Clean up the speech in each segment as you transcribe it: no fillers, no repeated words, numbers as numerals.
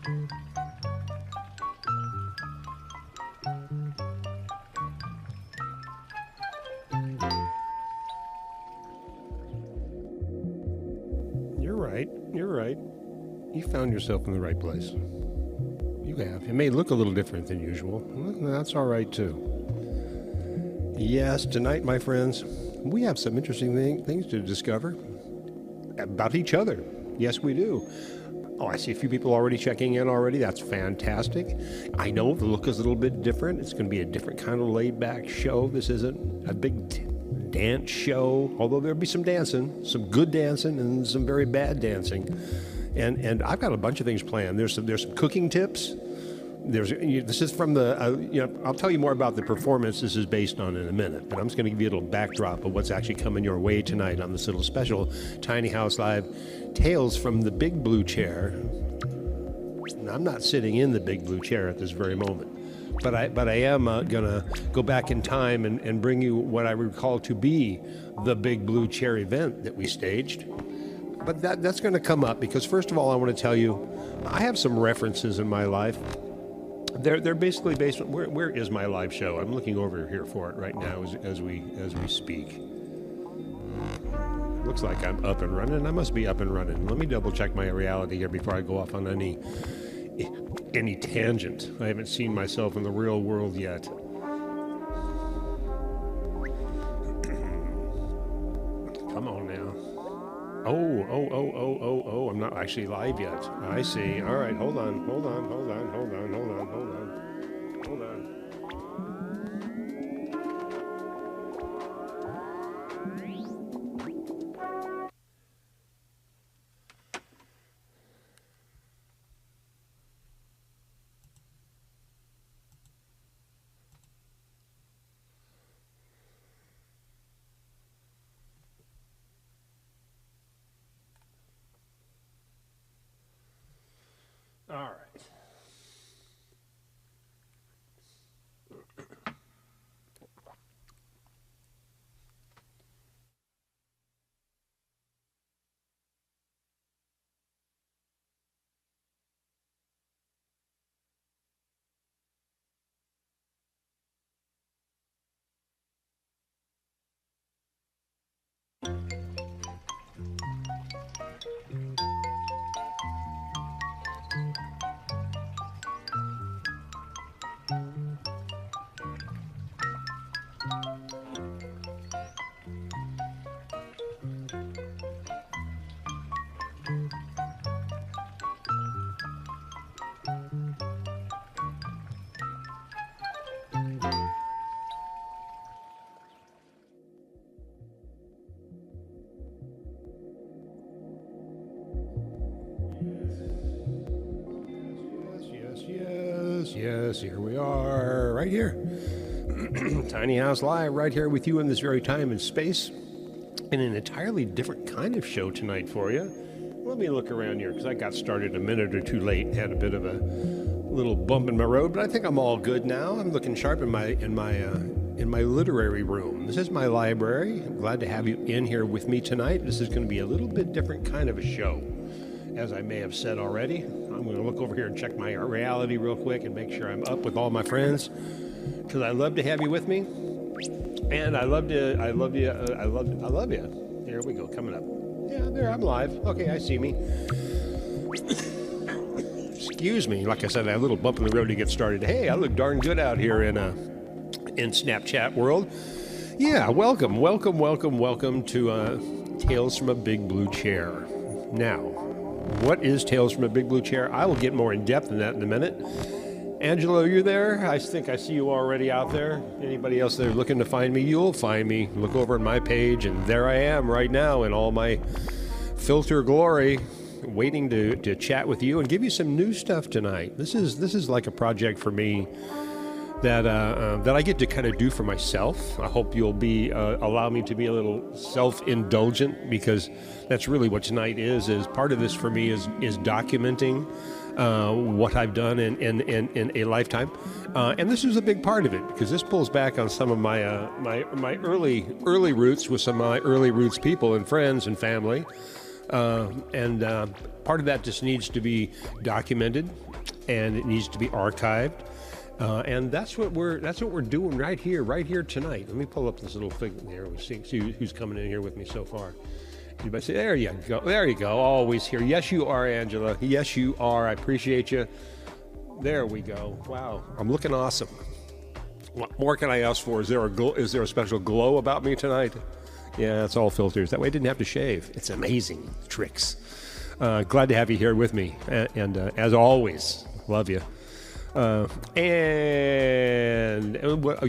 You're right. You found yourself in the right place. You have. It may look a little different than usual. Well, that's all right, too. Yes, tonight, my friends, we have some interesting things to discover about each other. Yes, we do. Oh, I see a few people already checking in already. That's fantastic. I know the look is a little bit different. It's going to be a different kind of laid-back show. This isn't a big dance show, although there'll be some dancing, some good dancing and some very bad dancing. And I've got a bunch of things planned. There's some cooking tips. This is from the, I'll tell you more about the performance this is based on in a minute, but I'm just going to give you a little backdrop of what's actually coming your way tonight on this little special Tiny House Live Tales from the Big Blue Chair. And I'm not sitting in the Big Blue Chair at this very moment, but I am going to go back in time and bring you what I recall to be the Big Blue Chair event that we staged. But that's going to come up because, first of all, I want to tell you, I have some references in my life. They're basically based on where is my live show? I'm looking over here for it right now as we speak. Looks like I'm up and running. I must be up and running. Let me double check my reality here before I go off on any tangent. I haven't seen myself in the real world yet. Come on now. Oh, I'm not actually live yet. I see. All right, hold on. All right. Yes, here we are, right here. Tiny House Live, right here with you in this very time and space. In an entirely different kind of show tonight for you. Let me look around here, because I got started a minute or two late and had a bit of a little bump in my road, but I think I'm all good now. I'm looking sharp in my literary room. This is my library. I'm glad to have you in here with me tonight. This is going to be a little bit different kind of a show, as I may have said already. I'm going to look over here and check my reality real quick and make sure I'm up with all my friends, because I love to have you with me, and I love you. Here we go, coming up. Yeah, there, I'm live. Okay, I see me. Excuse me. Like I said, I had a little bump in the road to get started. Hey, I look darn good out here in Snapchat world. Yeah, welcome to Tales from a Big Blue Chair. Now, what is Tales from a Big Blue Chair? I will get more in depth in that in a minute. Angelo, you're there? I think I see you already out there. Anybody else there looking to find me? You'll find me. Look over on my page, and there I am right now in all my filter glory, waiting to chat with you and give you some new stuff tonight. This is like a project for me that I get to kind of do for myself. I hope you'll allow me to be a little self-indulgent, because that's really what tonight is part of this for me is documenting what I've done in a lifetime, and this is a big part of it, because this pulls back on some of my early roots with some of my early roots people and friends and family, and part of that just needs to be documented and it needs to be archived. And that's what we're doing right here tonight. Let me pull up this little thing here. We'll see who's coming in here with me so far. Anybody say, there you go. There you go. Always here. Yes, you are, Angela. Yes, you are. I appreciate you. There we go. Wow. I'm looking awesome. What more can I ask for? Is there a special glow about me tonight? Yeah, it's all filters. That way I didn't have to shave. It's amazing tricks. Glad to have you here with me. And as always, love you. You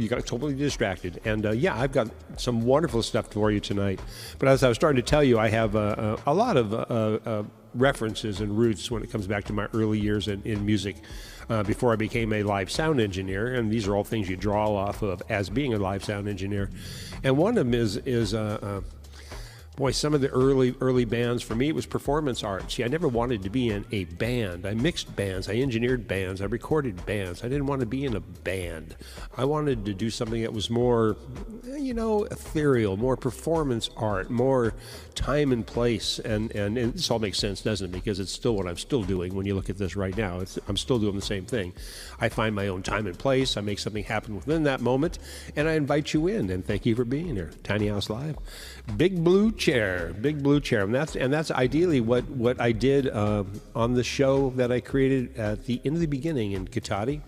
got totally distracted. And yeah, I've got some wonderful stuff for you tonight. But as I was starting to tell you, I have a lot of references and roots when it comes back to my early years in music before I became a live sound engineer. And these are all things you draw off of as being a live sound engineer. And one of them is boy, some of the early bands, for me, it was performance art. See, I never wanted to be in a band. I mixed bands. I engineered bands. I recorded bands. I didn't want to be in a band. I wanted to do something that was more, ethereal, more performance art, more time and place. And this all makes sense, doesn't it? Because it's still what I'm still doing when you look at this right now. I'm still doing the same thing. I find my own time and place. I make something happen within that moment. And I invite you in. And thank you for being here. Tiny House Live. Big Blue Chair, and that's ideally what I did on the show that I created at the end of the beginning in Katati,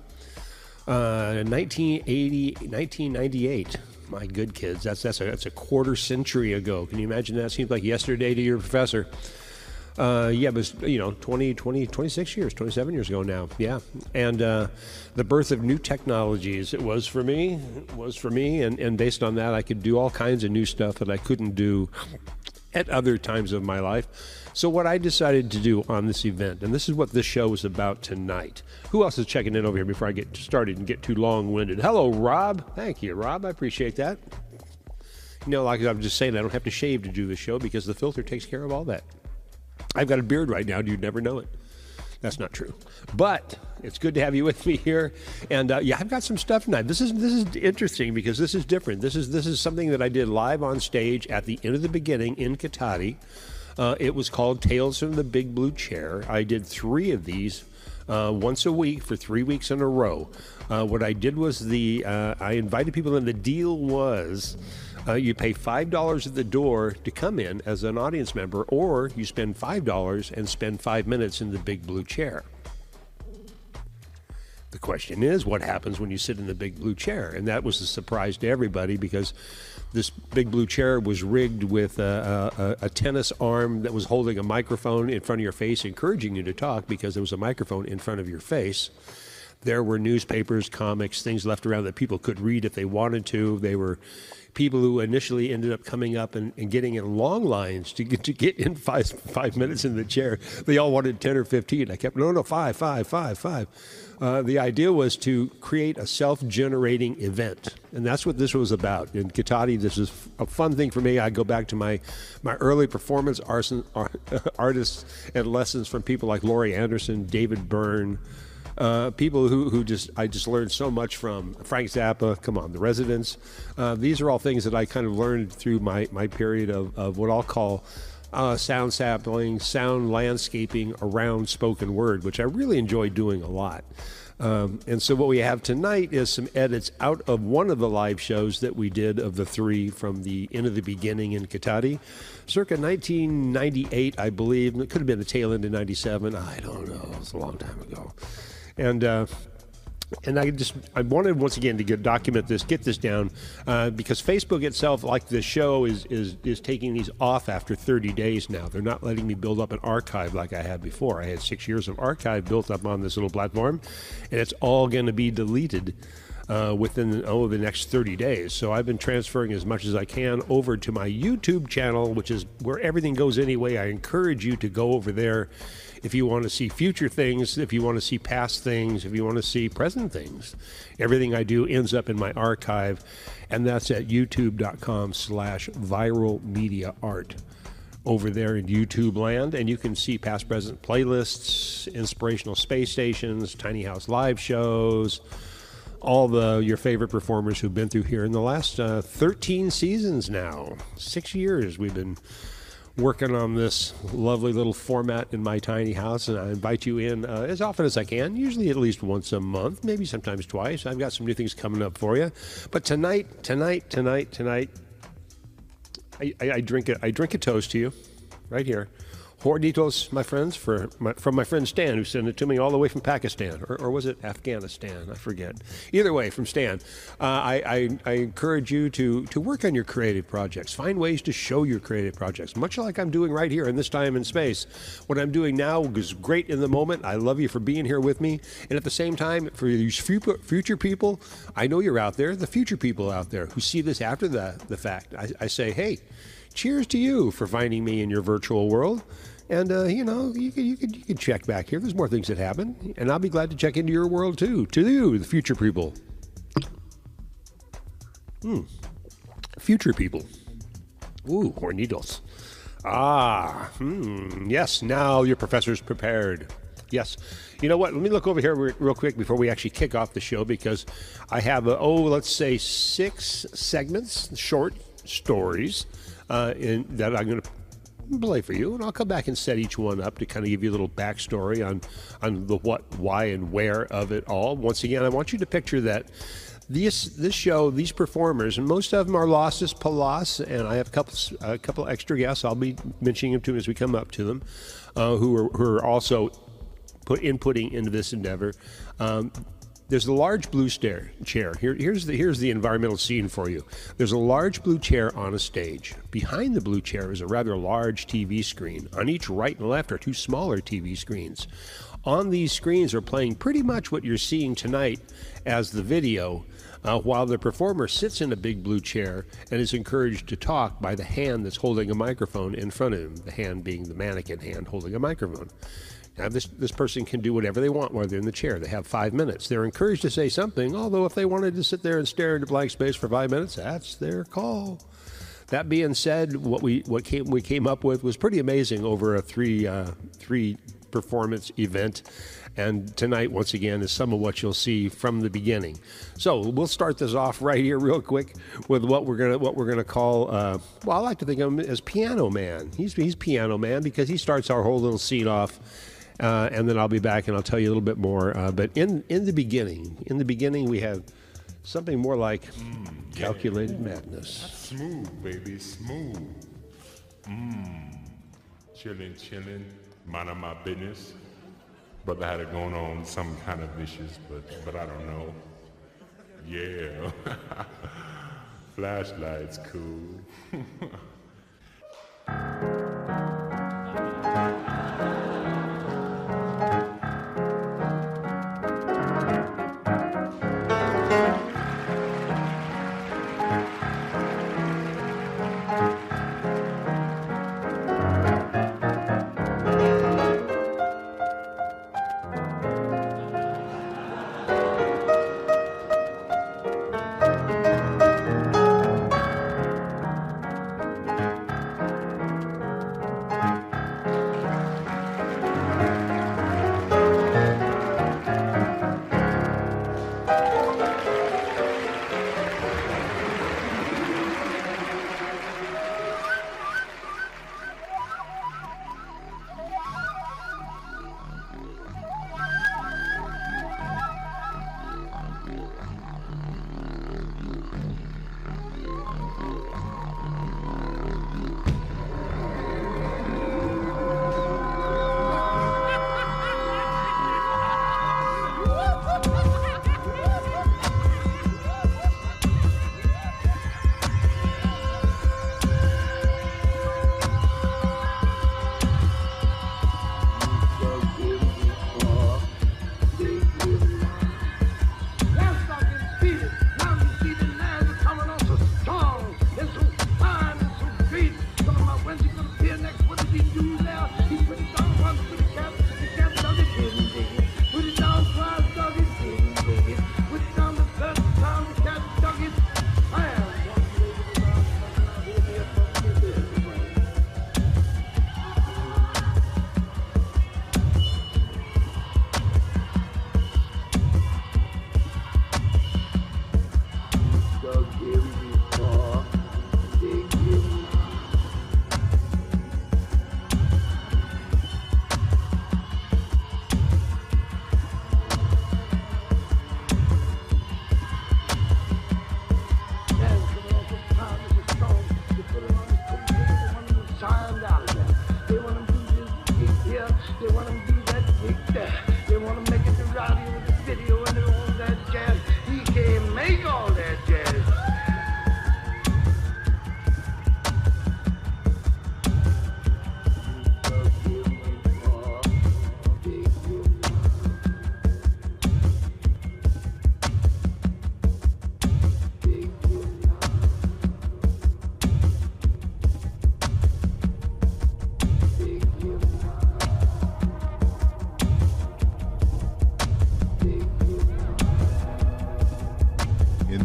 1998. My good kids, that's a quarter century ago. Can you imagine that? Seems like yesterday to your professor. Yeah, it was 26 years, 27 years ago now. Yeah, and the birth of new technologies. It was for me, and based on that, I could do all kinds of new stuff that I couldn't do at other times of my life. So what I decided to do on this event, and this is what this show is about tonight. Who else is checking in over here before I get started and get too long-winded? Hello, Rob. Thank you, Rob. I appreciate that. Like I'm just saying, I don't have to shave to do the show because the filter takes care of all that. I've got a beard right now. You'd never know it. That's not true. But it's good to have you with me here. And yeah, I've got some stuff tonight. This is interesting because this is different. This is something that I did live on stage at the end of the beginning in Katati. It was called Tales from the Big Blue Chair. I did 3 of these once a week for 3 weeks in a row. What I did was I invited people in. The deal was you pay $5 at the door to come in as an audience member, or you spend $5 and spend 5 minutes in the Big Blue Chair. The question is, what happens when you sit in the Big Blue Chair? And that was a surprise to everybody because this Big Blue Chair was rigged with a tennis arm that was holding a microphone in front of your face, encouraging you to talk because there was a microphone in front of your face. There were newspapers, comics, things left around that people could read if they wanted to. They were people who initially ended up coming up and getting in long lines to get in five minutes in the chair. They all wanted 10 or 15. I kept, no, 5. The idea was to create a self-generating event, and that's what this was about. In Katati, this is a fun thing for me. I go back to my early performance artists and lessons from people like Laurie Anderson, David Byrne, people who I just learned so much from. Frank Zappa, come on, The Residents. These are all things that I kind of learned through my period of what I'll call sound sampling, sound landscaping around spoken word, which I really enjoy doing a lot. And so what we have tonight is some edits out of one of the live shows that we did of the 3 from the end of the beginning in Katati, circa 1998, I believe. It could have been the tail end of 97. I don't know. It was a long time ago. And I wanted once again to document this, get this down, because Facebook itself, like this show, is taking these off after 30 days now. They're not letting me build up an archive like I had before. I had 6 years of archive built up on this little platform, and it's all going to be deleted within the next 30 days. So I've been transferring as much as I can over to my YouTube channel, which is where everything goes anyway. I encourage you to go over there if you want to see future things, if you want to see past things, if you want to see present things. Everything I do ends up in my archive, and that's at youtube.com/viralmediaart over there in YouTube land. And you can see past, present playlists, inspirational space stations, tiny house live shows, all your favorite performers who've been through here in the last 13 seasons now. 6 years we've been working on this lovely little format in my tiny house, and I invite you in as often as I can, usually at least once a month, maybe sometimes twice. I've got some new things coming up for you. But tonight, I drink a toast to you right here. Horditos, my friends, from my friend Stan, who sent it to me all the way from Pakistan, or was it Afghanistan? I forget. Either way, from Stan. I encourage you to work on your creative projects. Find ways to show your creative projects, much like I'm doing right here in this time and space. What I'm doing now is great in the moment. I love you for being here with me. And at the same time, for these future people, I know you're out there, the future people out there who see this after the fact. I say, hey, cheers to you for finding me in your virtual world. And, you could check back here. There's more things that happen. And I'll be glad to check into your world, too. To you, the future people. Future people. Ooh, hornitos. Yes, now your professor's prepared. Yes. You know what? Let me look over here real quick before we actually kick off the show, because I have, let's say 6 segments, short stories, that I'm going to play for you, and I'll come back and set each one up to kind of give you a little backstory on the what, why, and where of it all. Once again, I want you to picture that this show, these performers, and most of them are Losses Palas, and I have a couple extra guests. I'll be mentioning them to as we come up to them, who are also inputting into this endeavor. There's a large blue chair. Here's the environmental scene for you. There's a large blue chair on a stage. Behind the blue chair is a rather large TV screen. On each right and left are 2 smaller TV screens. On these screens are playing pretty much what you're seeing tonight as the video, while the performer sits in a big blue chair and is encouraged to talk by the hand that's holding a microphone in front of him, the hand being the mannequin hand holding a microphone. Now, this person can do whatever they want while they're in the chair. They have 5 minutes. They're encouraged to say something, although if they wanted to sit there and stare into blank space for 5 minutes, that's their call. That being said, what we came up with was pretty amazing over a three performance event. And tonight, once again, is some of what you'll see from the beginning. So we'll start this off right here real quick with what we're gonna call, I like to think of him as Piano Man. He's Piano Man because he starts our whole little scene off. And then I'll be back and I'll tell you a little bit more. But in the beginning, we have something more like calculated madness. Smooth, baby, smooth. Chillin', minding my business. Brother had it going on, some kind of vicious, but I don't know. Yeah. Flashlight's cool.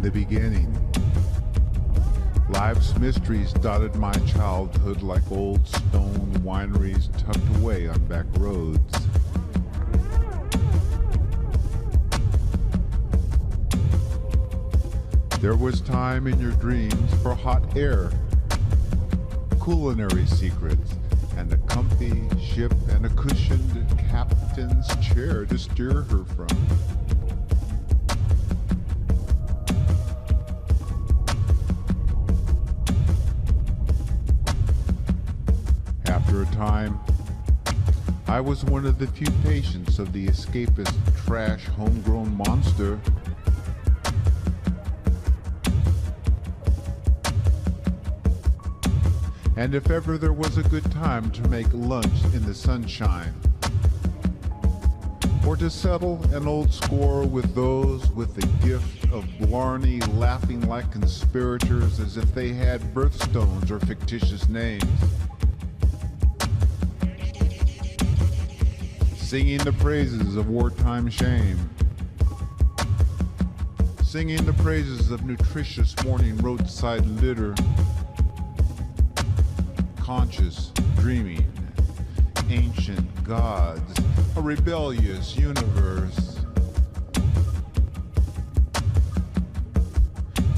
the beginning. Life's mysteries dotted my childhood like old stone wineries tucked away on back roads. There was time in your dreams for hot air, culinary secrets, and a comfy ship and a cushioned captain's chair to steer her from. After a time, I was one of the few patients of the escapist trash homegrown monster. And if ever there was a good time to make lunch in the sunshine, or to settle an old score with those with the gift of blarney laughing like conspirators as if they had birthstones or fictitious names, singing the praises of wartime shame, singing the praises of nutritious morning roadside litter, conscious dreaming, ancient gods, a rebellious universe.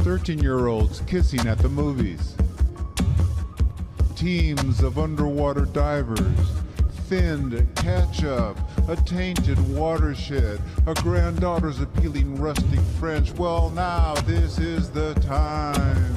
13-year-olds kissing at the movies, teams of underwater divers, finned ketchup, a tainted watershed, a granddaughter's appealing rustic French. Well, now this is the time.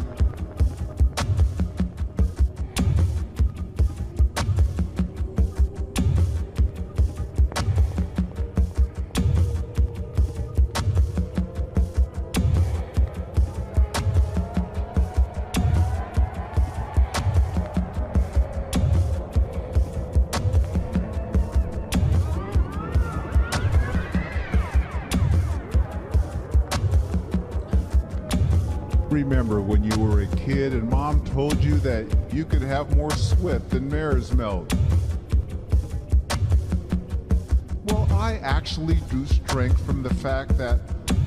Remember when you were a kid and mom told you that you could have more sweat than mare's milk? Well, I actually drew strength from the fact that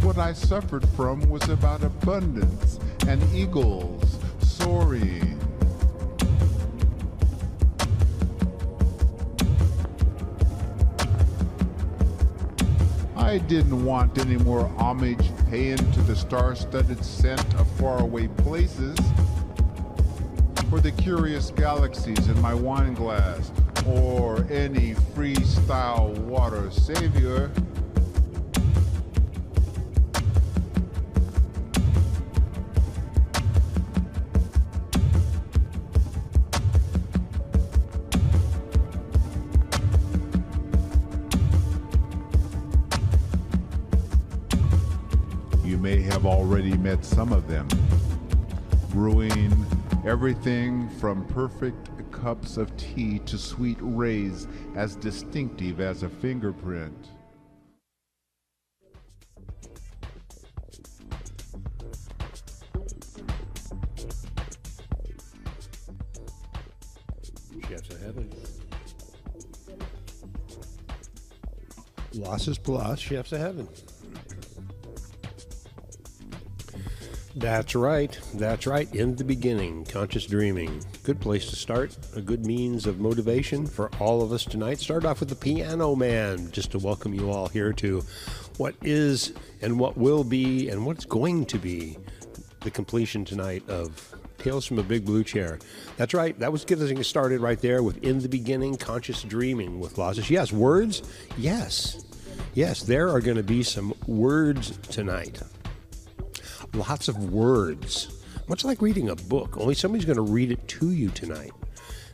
what I suffered from was about abundance and eagles soaring. I didn't want any more homage paying to the star-studded scent of faraway places, or the curious galaxies in my wine glass, or any freestyle water savior. You may have already met some of them, brewing everything from perfect cups of tea to sweet rays as distinctive as a fingerprint. Chefs of heaven. Losses plus chefs of heaven. That's right. That's right. In the beginning, conscious dreaming. Good place to start. A good means of motivation for all of us tonight. Start off with the Piano Man, just to welcome you all here to what is and what will be and what's going to be the completion tonight of Tales from a Big Blue Chair. That's right. That was getting us started right there with In the Beginning, Conscious Dreaming with Losses. Yes, words. Yes. Yes, there are going to be some words tonight. Lots of words, much like reading a book, only somebody's going to read it to you tonight.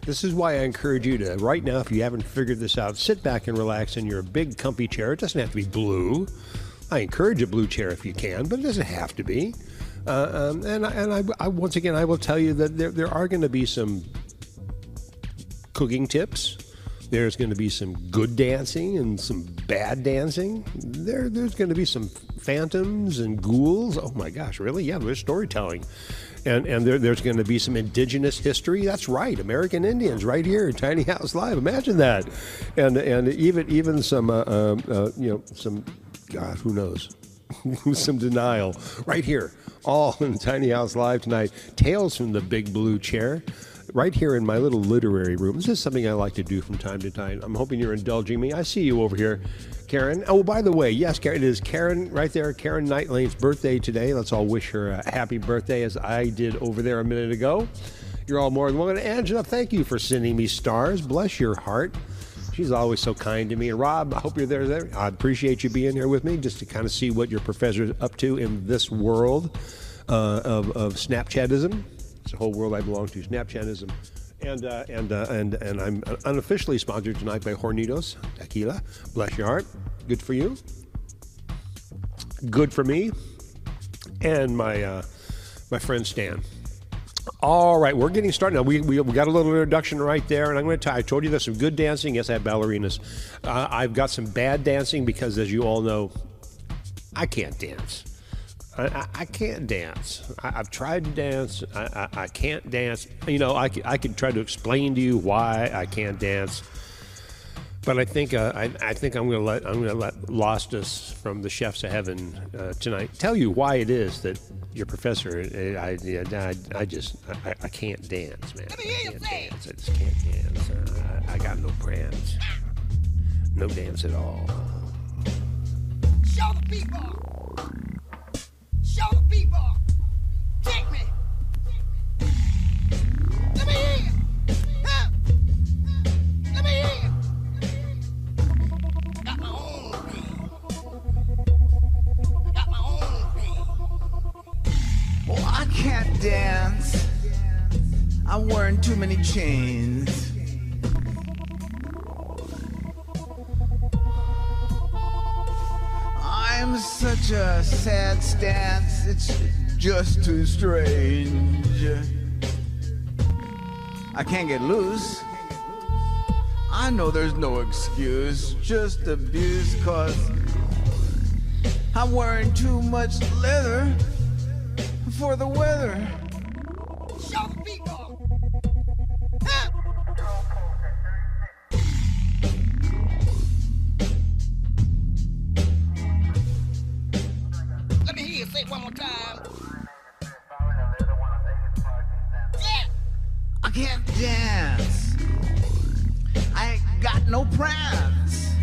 This is why I encourage you to, right now, if you haven't figured this out, sit back and relax in your big comfy chair. It doesn't have to be blue. I encourage a blue chair if you can, but it doesn't have to be. And I once again, I will tell you that there are going to be some cooking tips. There's going to be some good dancing and some bad dancing. There's going to be some phantoms and ghouls. Oh my gosh, really? Yeah, there's storytelling. And there's going to be some indigenous history. That's right, American Indians right here in Tiny House Live. Imagine that. And even some some, God, who knows? some denial. Right here, all in Tiny House Live tonight. Tales from the Big Blue Chair. Right here in my little literary room. This is something I like to do from time to time. I'm hoping you're indulging me. I see you over here, Karen. Oh, by the way, yes, Karen, it is Karen right there, Karen Knightlane's birthday today. Let's all wish her a happy birthday as I did over there a minute ago. You're all more than welcome. Angela, thank you for sending me stars. Bless your heart. She's always so kind to me. And Rob, I hope you're there. I appreciate you being here with me just to kind of see what your professor's up to in this world of Snapchatism. It's a whole world I belong to, Snapchatism. And I'm unofficially sponsored tonight by Hornitos Tequila. Bless your heart. Good for you. Good for me. And my friend Stan. All right, we're getting started now. We got a little introduction right there, and I'm going to tell you, I told you there's some good dancing. Yes, I have ballerinas. I've got some bad dancing because, as you all know, I can't dance. I can't dance. I've tried to dance. I can't dance. You know, I could try to explain to you why I can't dance, but I think I'm going to let Lostus from the Chefs of Heaven tonight tell you why it is that your professor. I can't dance, man. I can't dance. I just can't dance. I got no prance. No dance at all. Show the people. Show the people. Take me. Let me hear you. Huh? Let me hear you. Got my own thing. Got my own thing. Well, I can't dance. I'm wearing too many chains. I'm such a sad stance, it's just too strange. I can't get loose. I know there's no excuse, just abuse, 'cause I'm wearing too much leather for the weather. Show the people. Huh? Let me hear you say it one more time. Yeah. I can't dance. I ain't got no prance.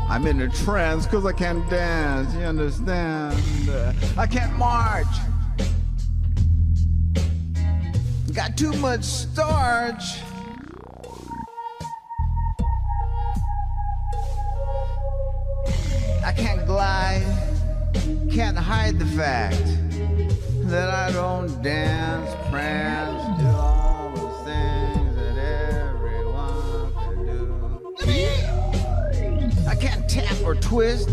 I'm in a trance 'cause I can't dance, you understand? I can't march. Got too much starch. I can't glide, can't hide the fact that I don't dance, prance, do all the things that everyone can do. Let me hear you. I can't tap or twist.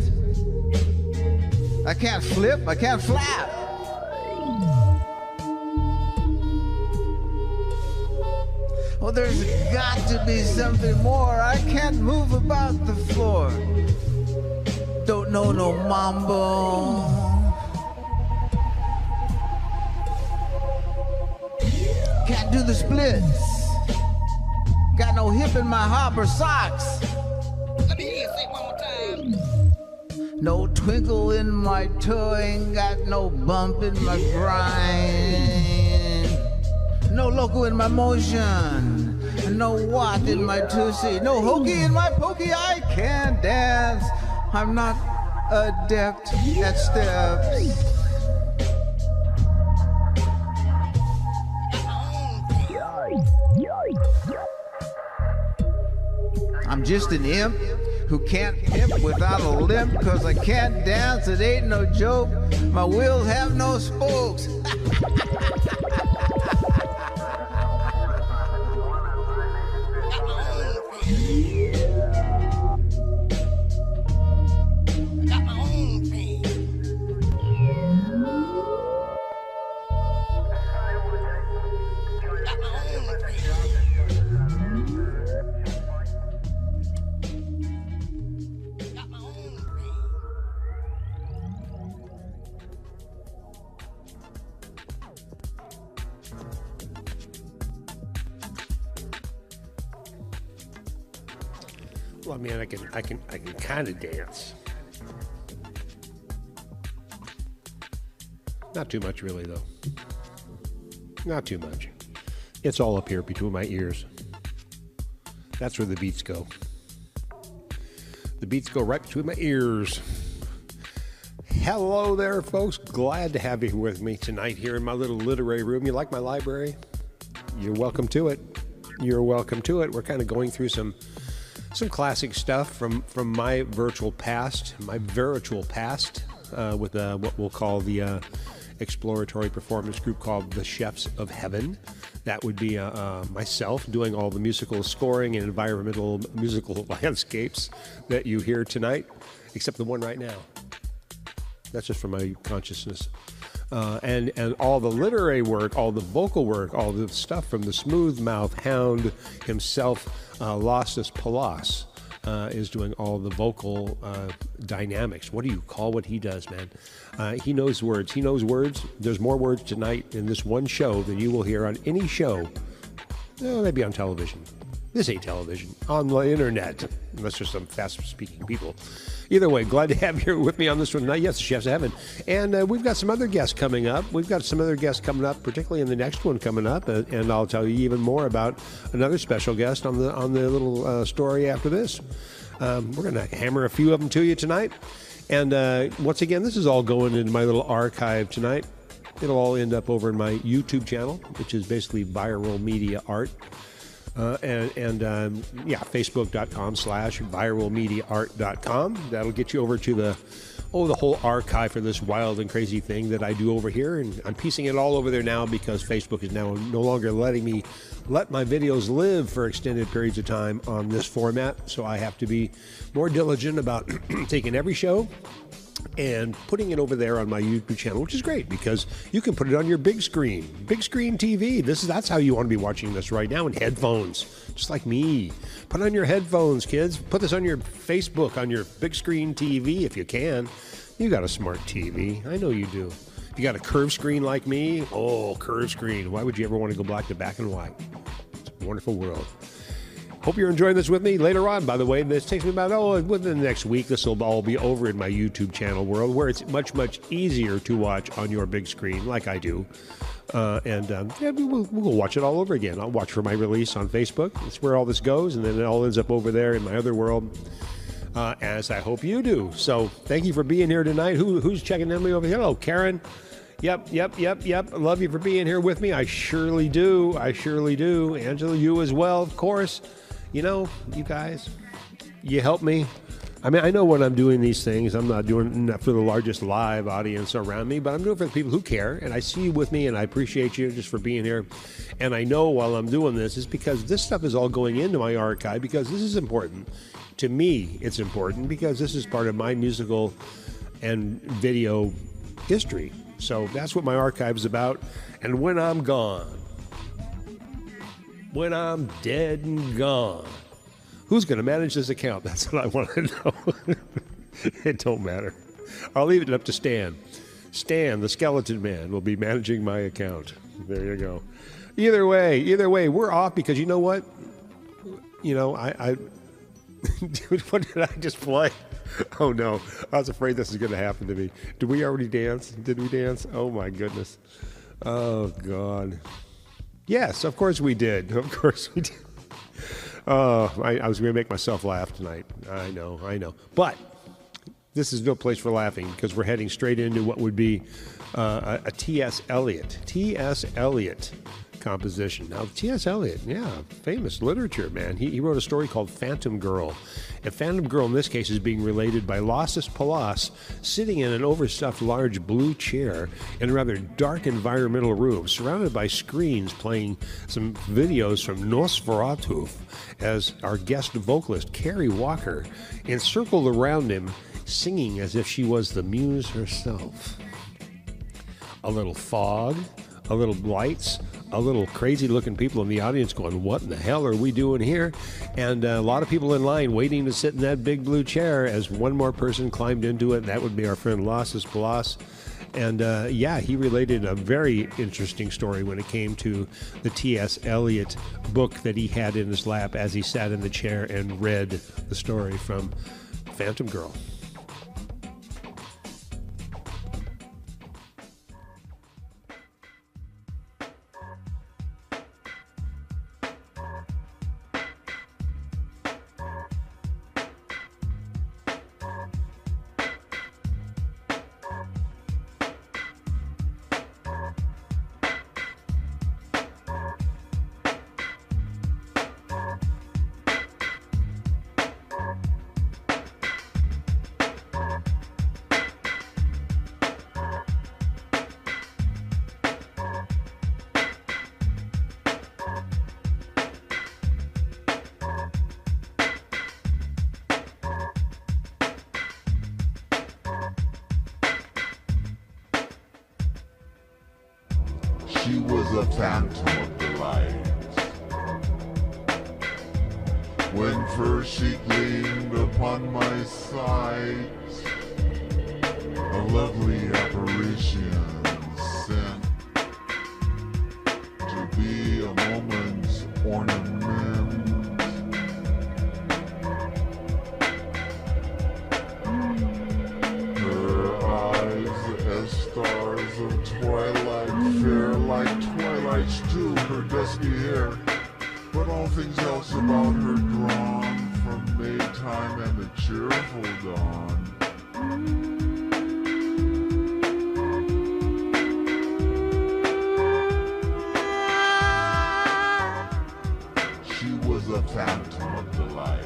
I can't flip, I can't flap. Well, there's got to be something more. I can't move about the floor. Don't know no mambo. Can't do the splits. Got no hip in my hopper socks. Let me hear you say it one more time. No twinkle in my toe, ain't got no bump in my grind. No loco in my motion, no watt in my tussie, no hokey in my pokey, I can't dance. I'm not adept at steps. I'm just an imp who can't pimp without a limp, 'cause I can't dance, it ain't no joke. My wheels have no spokes. Well, man, I can kind of dance. Not too much, really, though. Not too much. It's all up here between my ears. That's where the beats go. The beats go right between my ears. Hello there, folks. Glad to have you with me tonight here in my little literary room. You like my library? You're welcome to it. You're welcome to it. We're kind of going through some classic stuff from my virtual past, with what we'll call the exploratory performance group called the Chefs of Heaven. That would be myself doing all the musical scoring and environmental musical landscapes that you hear tonight, except the one right now. That's just from my consciousness. And all the literary work, all the vocal work, all the stuff from the Smooth Mouth Hound himself, Lostis Palas, is doing all the vocal dynamics. What do you call what he does, man? He knows words. He knows words. There's more words tonight in this one show than you will hear on any show. Maybe on television. This ain't television. On the internet. Unless there's some fast-speaking people. Either way, glad to have you here with me on this one tonight. Yes, the Chefs of Heaven. And we've got some other guests coming up. Particularly in the next one coming up. And I'll tell you even more about another special guest on the little story after this. We're going to hammer a few of them to you tonight. And once again, this is all going into my little archive tonight. It'll all end up over in my YouTube channel, which is basically Viral Media Art. Facebook.com/viralmediaart.com. That'll get you over to the whole archive for this wild and crazy thing that I do over here. And I'm piecing it all over there now because Facebook is now no longer letting me let my videos live for extended periods of time on this format. So I have to be more diligent about taking every show and putting it over there on my YouTube channel, which is great because you can put it on your big screen TV. That's how you want to be watching this right now in headphones, just like me. Put on your headphones, kids. Put this on your Facebook, on your big screen TV if you can. You got a smart TV. I know you do. You got a curved screen like me? Oh, curved screen. Why would you ever want to go back to black and white? It's a wonderful world. Hope you're enjoying this with me. Later on, by the way, this takes me about, within the next week, this will all be over in my YouTube channel world, where it's much, much easier to watch on your big screen, like I do. We'll watch it all over again. I'll watch for my release on Facebook. That's where all this goes, and then it all ends up over there in my other world, as I hope you do. So thank you for being here tonight. Who's checking in me over here? Hello, Karen. Yep. I love you for being here with me. I surely do. Angela, you as well, of course. You know, you guys, you help me. I mean, I know when I'm doing these things, I'm not doing it for the largest live audience around me, but I'm doing it for the people who care. And I see you with me, and I appreciate you just for being here. And I know while I'm doing this, is because this stuff is all going into my archive, because this is important. To me, it's important because this is part of my musical and video history. So that's what my archive is about. And when I'm gone, when I'm dead and gone, who's going to manage this account? That's what I want to know. It don't matter. I'll leave it up to Stan. Stan, the skeleton man, will be managing my account. There you go. Either way, we're off because you know what? You know, Dude, what did I just play? Oh no, I was afraid this was going to happen to me. Did we already dance? Did we dance? Oh my goodness. Oh God. Yes, of course we did. Of course we did. I was going to make myself laugh tonight. I know. But this is no place for laughing because we're heading straight into what would be a T.S. Eliot composition. Now, T.S. Eliot, famous literature, man. He wrote a story called Phantom Girl. And Phantom Girl, in this case, is being related by Lostis Palas sitting in an overstuffed large blue chair in a rather dark environmental room, surrounded by screens playing some videos from Nosferatu, as our guest vocalist, Carrie Walker, encircled around him, singing as if she was the muse herself. A little fog, a little lights, a little crazy-looking people in the audience going, what in the hell are we doing here? And a lot of people in line waiting to sit in that big blue chair as one more person climbed into it. That would be our friend Lostis Palas. And yeah, he related a very interesting story when it came to the T.S. Eliot book that he had in his lap as he sat in the chair and read the story from Phantom Girl. She was a phantom of delight. When first she gleamed upon my sight, a lovely apparition sent to be a moment's ornament. Her eyes as stars of twilight, fair like twilight's too, her dusky hair, but all things else about her drawn from Maytime and the cheerful dawn. She was a phantom of delight.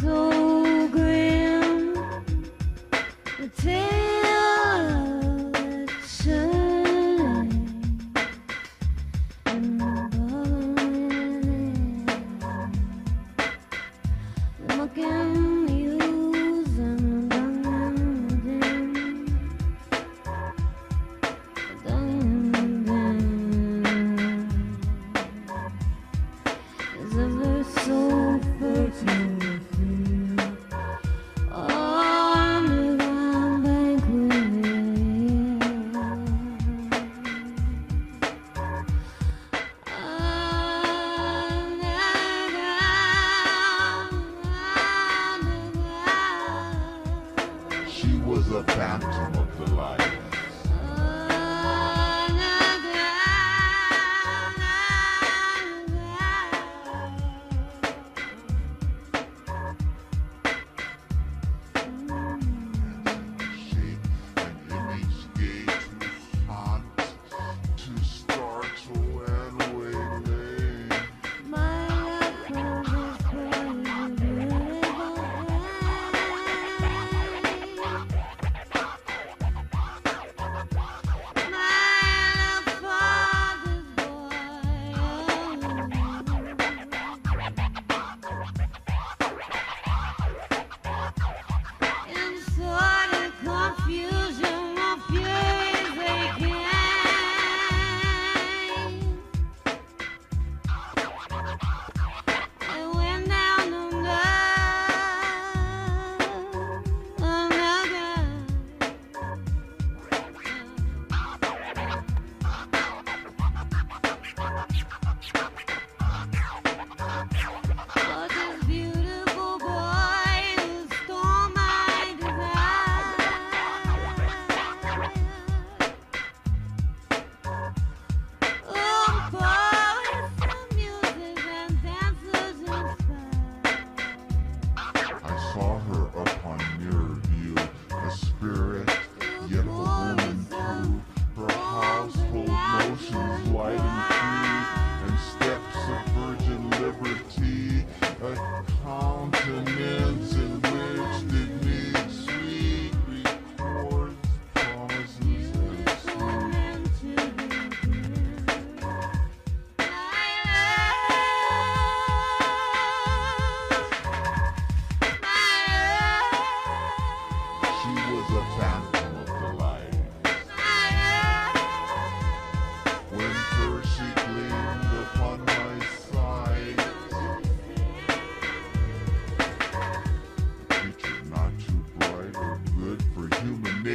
So grim, the tale that shines in the bottom, looking news and is ever so fertile. She was a phantom of delight.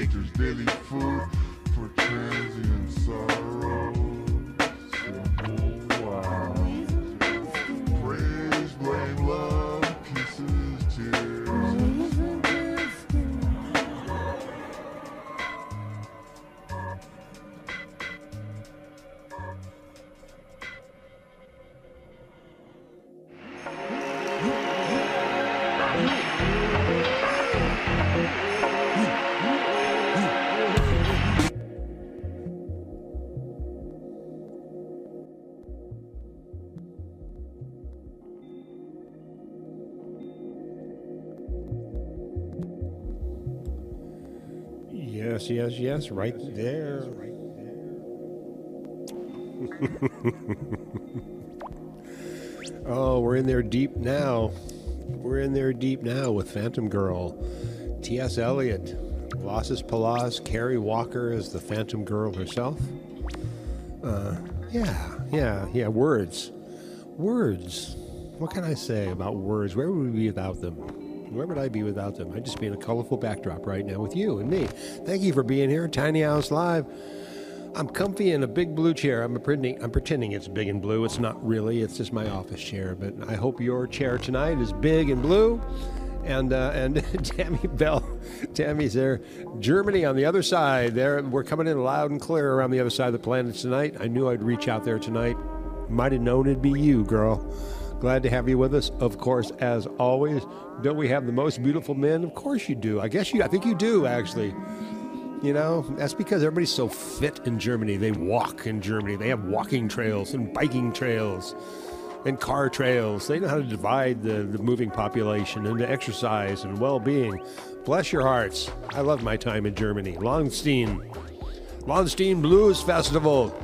nature's daily food for transient sorrows. Oh, wow. Praise, blame, love, kisses, tears. Yes, yes, yes, right there. Oh, we're in there deep now. We're in there deep now with Phantom Girl, T.S. Eliot, Losses Palas, Carrie Walker as the Phantom Girl herself. Yeah, words. Words. What can I say about words? Where would we be without them? Where would I be without them? I'd just be in a colorful backdrop right now with you and me. Thank you for being here, Tiny House Live. I'm comfy in a big blue chair. I'm pretending it's big and blue. It's not really. It's just my office chair. But I hope your chair tonight is big and blue. And Tammy's there. Germany on the other side. There, we're coming in loud and clear around the other side of the planet tonight. I knew I'd reach out there tonight. Might have known it'd be you, girl. Glad to have you with us, of course, as always. Don't we have the most beautiful men? Of course you do. I think you do, actually. You know, that's because everybody's so fit in Germany. They walk in Germany. They have walking trails and biking trails and car trails. They know how to divide the moving population into exercise and well-being. Bless your hearts. I love my time in Germany. Landstein Blues Festival.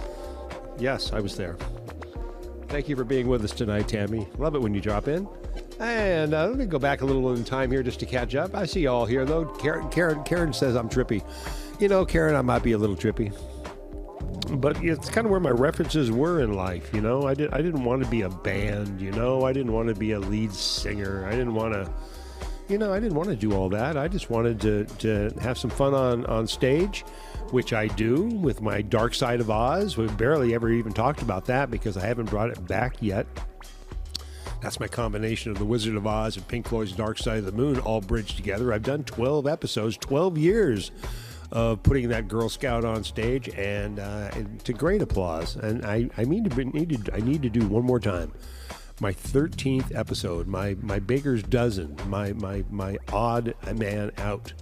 Yes, I was there. Thank you for being with us tonight, Tammy. Love it when you drop in. And let me go back a little in time here just to catch up. I see you all here, though. Karen says I'm trippy. You know, Karen, I might be a little trippy. But it's kind of where my references were in life, you know. I didn't want to be a band, you know. I didn't want to be a lead singer. I didn't want to do all that. I just wanted to have some fun on stage, which I do with my Dark Side of Oz. We've barely ever even talked about that because I haven't brought it back yet. That's my combination of The Wizard of Oz and Pink Floyd's Dark Side of the Moon all bridged together. I've done 12 episodes, 12 years of putting that Girl Scout on stage, and to great applause. And I need to do one more time. My 13th episode, my Baker's Dozen, my odd man out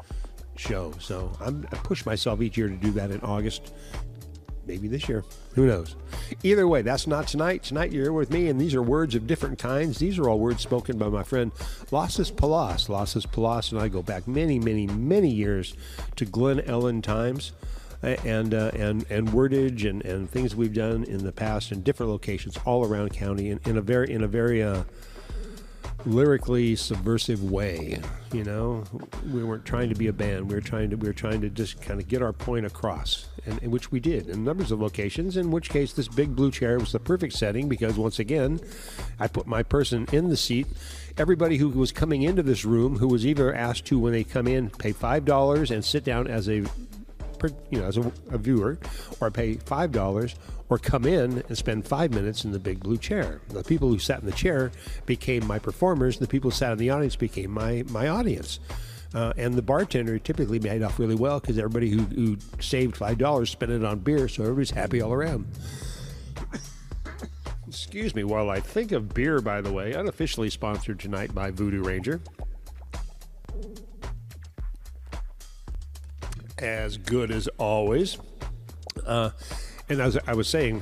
show. So I push myself each year to do that in August. Maybe this year. Who knows? Either way, that's not tonight. Tonight you're here with me, and these are words of different kinds. These are all words spoken by my friend Losses Palas. Losses Palas and I go back many, many, many years to Glen Ellen times and wordage and things we've done in the past in different locations all around county in a very lyrically subversive way. You know, we weren't trying to be a band. We were trying to just kind of get our point across, and which we did in numbers of locations. In which case, this big blue chair was the perfect setting because once again, I put my person in the seat. Everybody who was coming into this room, who was either asked to when they come in pay $5 and sit down as a viewer, or pay $5 or come in and spend 5 minutes in the big blue chair. The people who sat in the chair became my performers. The people who sat in the audience became my audience. And the bartender typically made off really well because everybody who saved $5 spent it on beer, so everybody's happy all around. Excuse me while I think of beer, by the way. Unofficially sponsored tonight by Voodoo Ranger. As good as always. And as I was saying,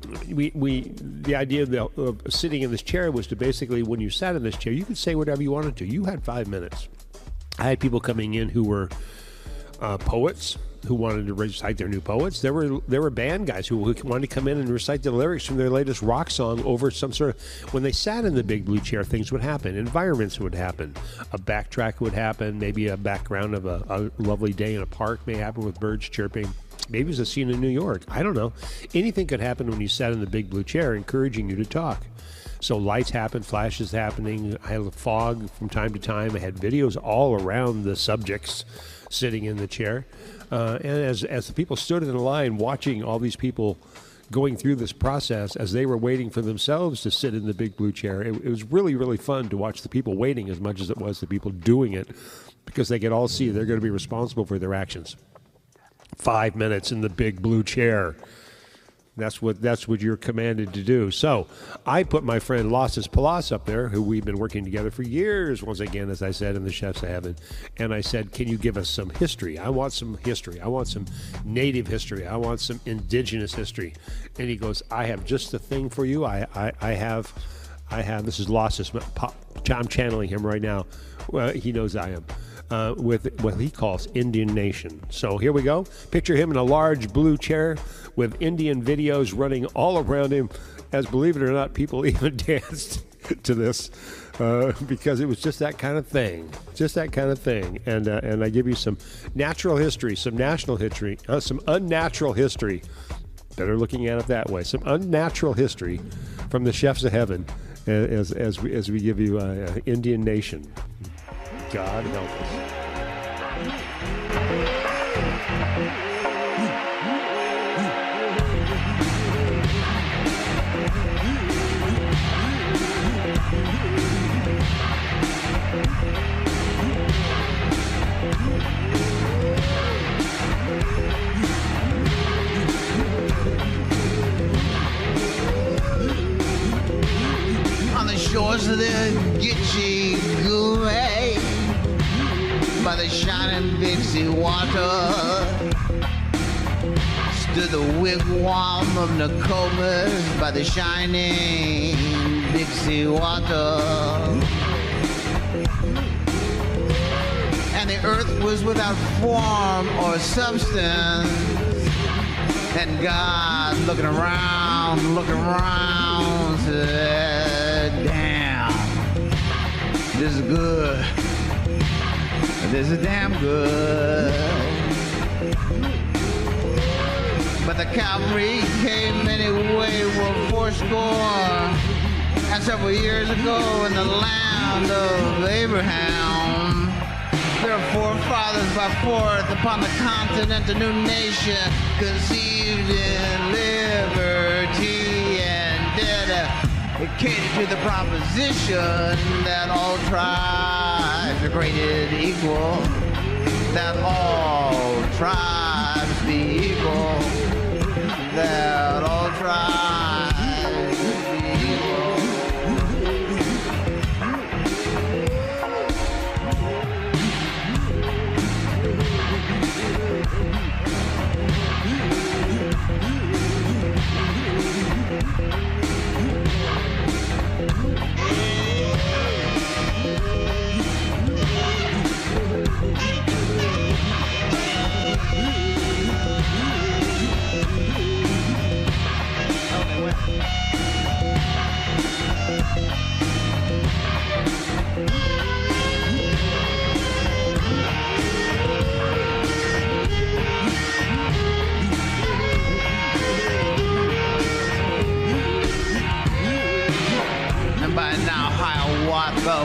the idea of sitting in this chair was to basically, when you sat in this chair, you could say whatever you wanted to. You had 5 minutes. I had people coming in who were poets, who wanted to recite their new poets. There were band guys who wanted to come in and recite the lyrics from their latest rock song over some sort of... When they sat in the big blue chair, things would happen. Environments would happen. A backtrack would happen. Maybe a background of a lovely day in a park may happen with birds chirping. Maybe it was a scene in New York. I don't know. Anything could happen when you sat in the big blue chair, encouraging you to talk. So lights happen, flashes happening. I had fog from time to time. I had videos all around the subjects sitting in the chair. And as the people stood in the line watching all these people going through this process, as they were waiting for themselves to sit in the big blue chair, it was really, really fun to watch the people waiting as much as it was the people doing it, because they could all see they're going to be responsible for their actions. 5 minutes in the big blue chair. That's what you're commanded to do. So I put my friend Losses Palas up there, who we've been working together for years, once again, as I said, in the Chefs of Heaven. And I said, can you give us some history? I want some history. I want some native history. I want some indigenous history. And he goes, I have just the thing for you. I have, this is Losses. I'm channeling him right now. Well, he knows I am. With what he calls Indian Nation. So here we go. Picture him in a large blue chair with Indian videos running all around him, as, believe it or not, people even danced to this because it was just that kind of thing. Just that kind of thing. And I give you some natural history, some national history, some unnatural history. Better looking at it that way. Some unnatural history from the Chefs of Heaven as we give you Indian Nation. God help us. On the shores of the Gitche Goulet, by the shining Dixie water, stood the wigwam of Nokomis by the shining Dixie water. And the earth was without form or substance. And God, looking around, said, damn, this is good. This is damn good. But the cavalry came anyway, were fourscore. And several years ago in the land of Abraham, their forefathers by fourth upon the continent, a new nation conceived in liberty and dedicated to the proposition that all tribes are created equal, that all tribes be equal, that all tribes be equal.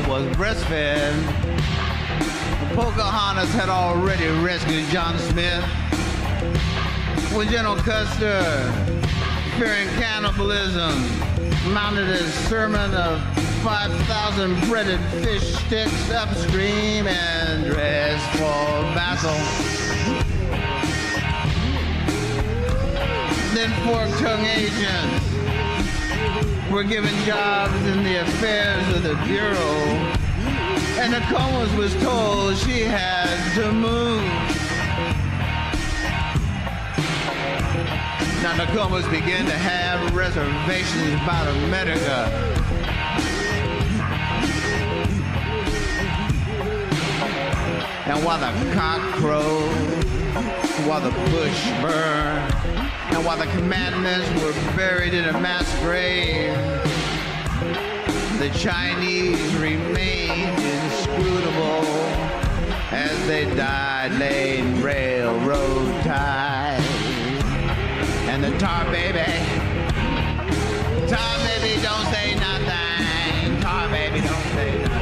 Was breastfed. Pocahontas had already rescued John Smith. When General Custer, fearing cannibalism, mounted a sermon of 5,000 breaded fish sticks upstream and dressed for battle. Then fork-tongue agents were given jobs in the affairs of the Bureau, and Nokomis was told she had to move. Now Nokomis began to have reservations about America. And while the cock crowed, while the bush burned, and while the commandments were buried in a mass grave, the Chinese remained inscrutable as they died laying railroad ties. And the tar baby don't say nothing. baby, don't say nothing.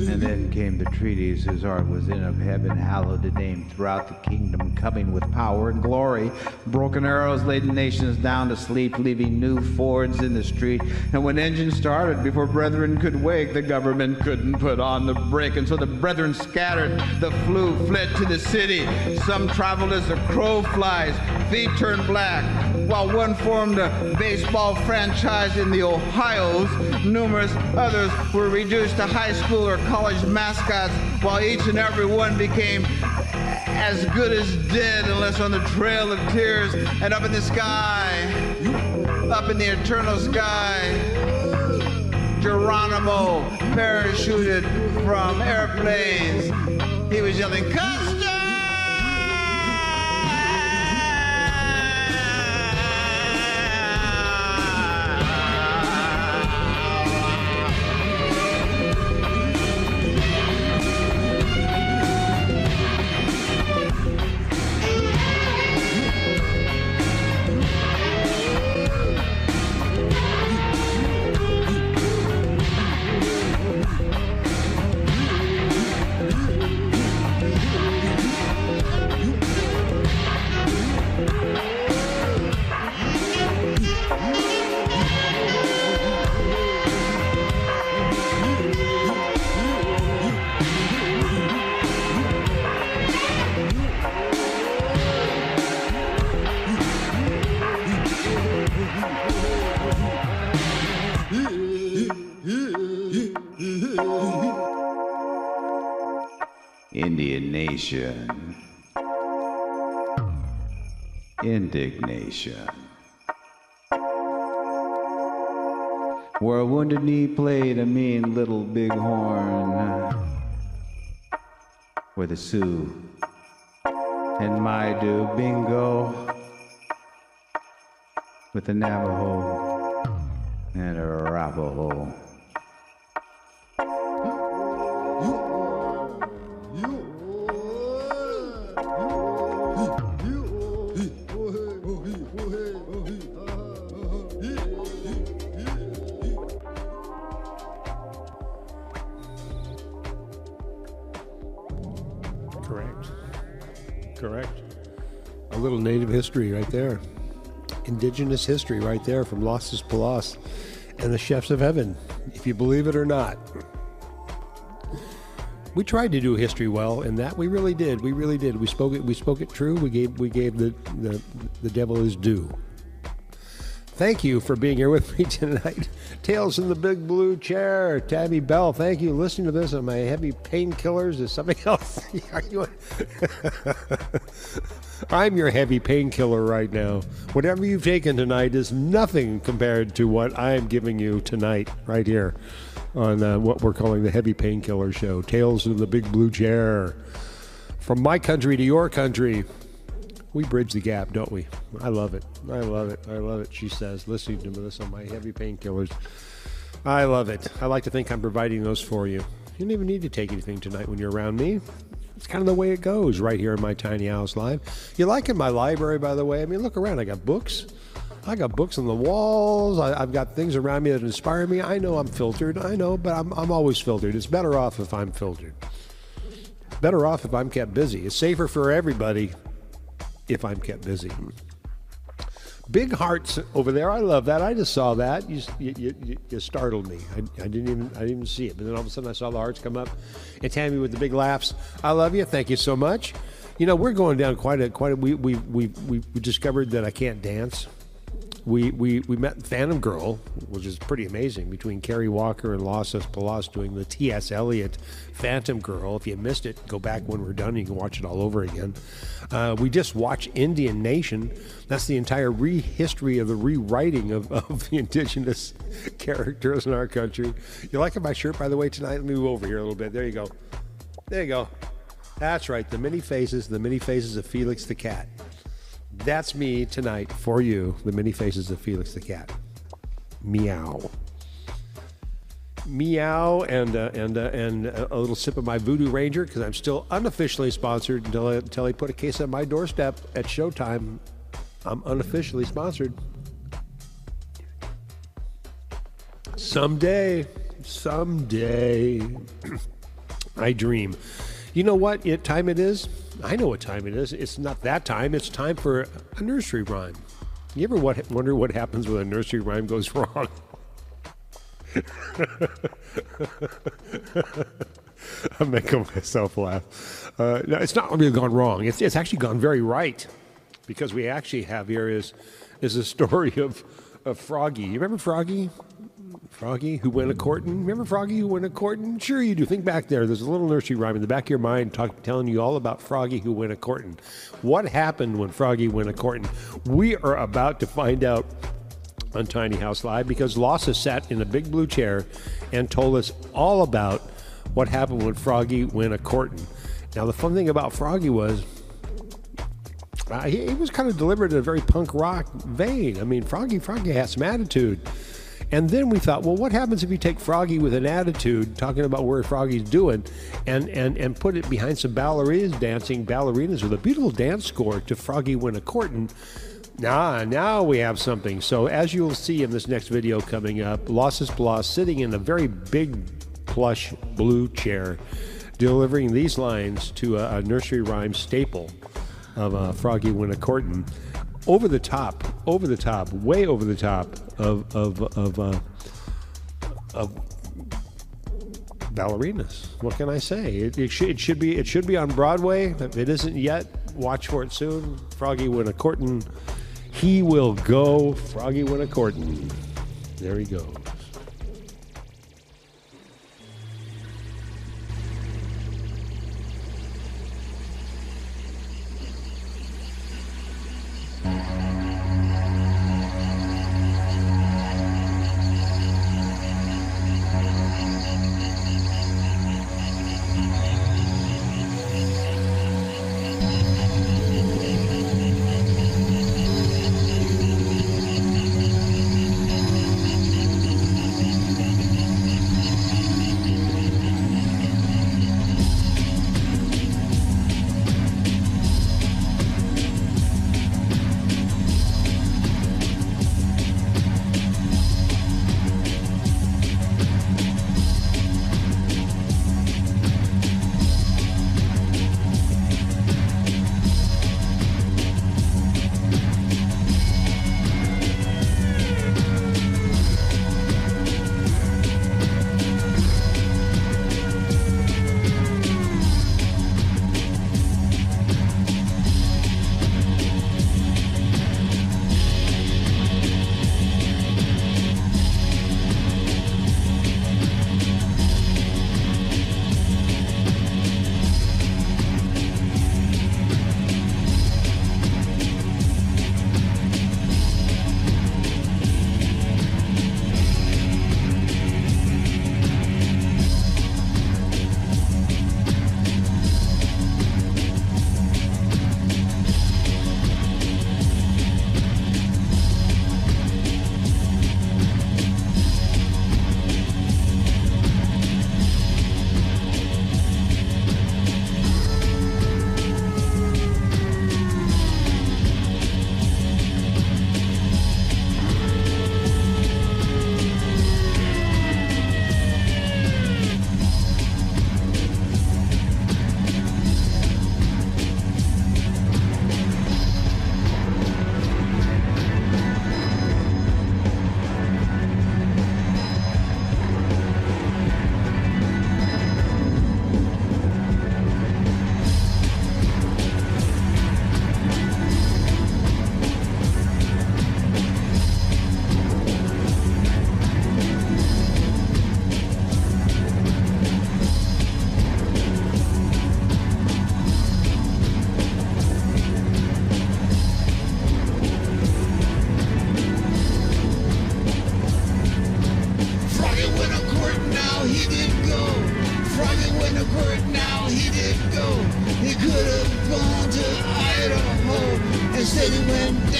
And then came the treaties whose art was in of heaven, hallowed and named throughout the kingdom, coming with power and glory. Broken arrows laid nations down to sleep, leaving new fords in the street. And when engines started, before brethren could wake, the government couldn't put on the brake. And so the brethren scattered, the flew, fled to the city. Some traveled as the crow flies, feet turned black, while one formed a baseball franchise in the Ohios. Numerous others were reduced to high school or college mascots, while each and every one became as good as dead unless on the trail of tears. And up in the sky, up in the eternal sky, Geronimo parachuted from airplanes. He was yelling, "Custer!" Indian Nation. Indignation. Where a wounded knee played a mean little bighorn. Where the Sioux and Maidu bingo with the Navajo and a Arapaho. Correct. A little native history right there. Indigenous history right there from Losses Palos and the Chefs of Heaven, if you believe it or not. We tried to do history well, and that we really did. We really did. We spoke it true. We gave the devil his due. Thank you for being here with me tonight. Tales in the Big Blue Chair. Tabby Bell, thank you. Listening to this on my heavy painkillers is something else. Are you I'm your heavy painkiller right now. Whatever you've taken tonight is nothing compared to what I'm giving you tonight, right here on what we're calling the Heavy Painkiller Show. Tales in the Big Blue Chair. From my country to your country. We bridge the gap, don't we? I love it. I love it. I love it, she says, listening to this on my heavy painkillers. I love it. I like to think I'm providing those for you. You don't even need to take anything tonight when you're around me. It's kind of the way it goes right here in my tiny house live. You liking my library, by the way? I mean, look around. I got books. I got books on the walls. I've got things around me that inspire me. I know I'm filtered. I know, but I'm always filtered. It's better off if I'm filtered. Better off if I'm kept busy. It's safer for everybody if I'm kept busy. Big hearts over there. I love that. I just saw that. You startled me. I didn't even see it. But then all of a sudden I saw the hearts come up. And Tammy with the big laughs. I love you. Thank you so much. You know, we're going down quite a. We discovered that I can't dance. We met Phantom Girl, which is pretty amazing, between Kerry Walker and Los Espalas doing the T.S. Eliot Phantom Girl. If you missed it, go back when we're done. You can watch it all over again. We just watched Indian Nation. That's the entire history of the rewriting of the indigenous characters in our country. You liking my shirt, by the way, tonight? Let me move over here a little bit. There you go. There you go. That's right. The many faces of Felix the Cat. That's me tonight for you, the many faces of Felix the Cat. Meow. Meow, and a little sip of my Voodoo Ranger, because I'm still unofficially sponsored until I put a case on my doorstep at Showtime. I'm unofficially sponsored. Someday, I dream. You know what time it is? I know what time it is. It's not that time. It's time for a nursery rhyme. You ever wonder what happens when a nursery rhyme goes wrong? I'm making myself laugh. No, it's not really gone wrong. It's actually gone very right, because we actually have here is a story of Froggy. You remember Froggy? Froggy who went a-courtin'? Remember Froggy who went a-courtin'? Sure you do. Think back there. There's a little nursery rhyme in the back of your mind telling you all about Froggy who went a-courtin'. What happened when Froggy went a-courtin'? We are about to find out on Tiny House Live, because Lassa sat in a big blue chair and told us all about what happened when Froggy went a-courtin'. Now, the fun thing about Froggy was he was kind of delivered in a very punk rock vein. I mean, Froggy has some attitude. And then we thought, well, what happens if you take Froggy with an attitude, talking about where Froggy's doing, and put it behind some ballerinas with a beautiful dance score to Froggy Went A-Courtin'. Now we have something. So as you'll see in this next video coming up, Los Espalas sitting in a very big plush blue chair, delivering these lines to a nursery rhyme staple of Froggy Went A-Courtin'. Over the top, way over the top of ballerinas. What can I say? It should be on Broadway. If it isn't yet, watch for it soon. Froggy Went A-Courtin'. He will go. Froggy Went A-Courtin'. There he goes.